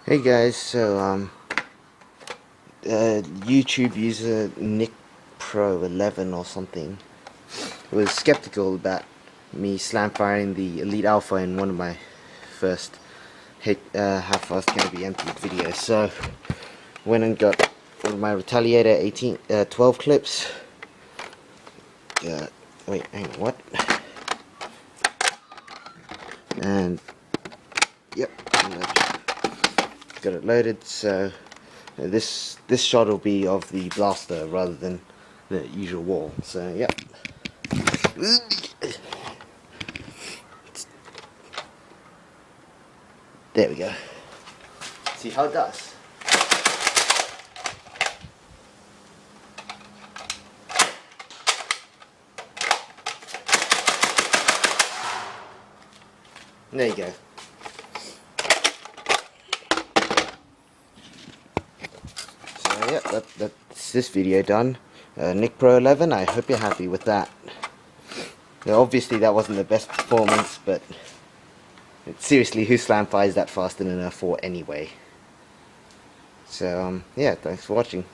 Hey guys, YouTube user Nick Pro 11 or something was skeptical about me slam firing the Elite Alpha in one of my first how fast can it be emptied videos. So went and got one of my Retaliator 12 clips. Wait, hang on, what? And yep, got it loaded. So this shot will be of the blaster rather than the usual wall. So yep. There we go. See how it does. There you go. So yeah, that's this video done. Nick Pro 11, I hope you're happy with that. Now, obviously that wasn't the best performance, but seriously, who slam fires that fast in an F4 anyway? So yeah, thanks for watching.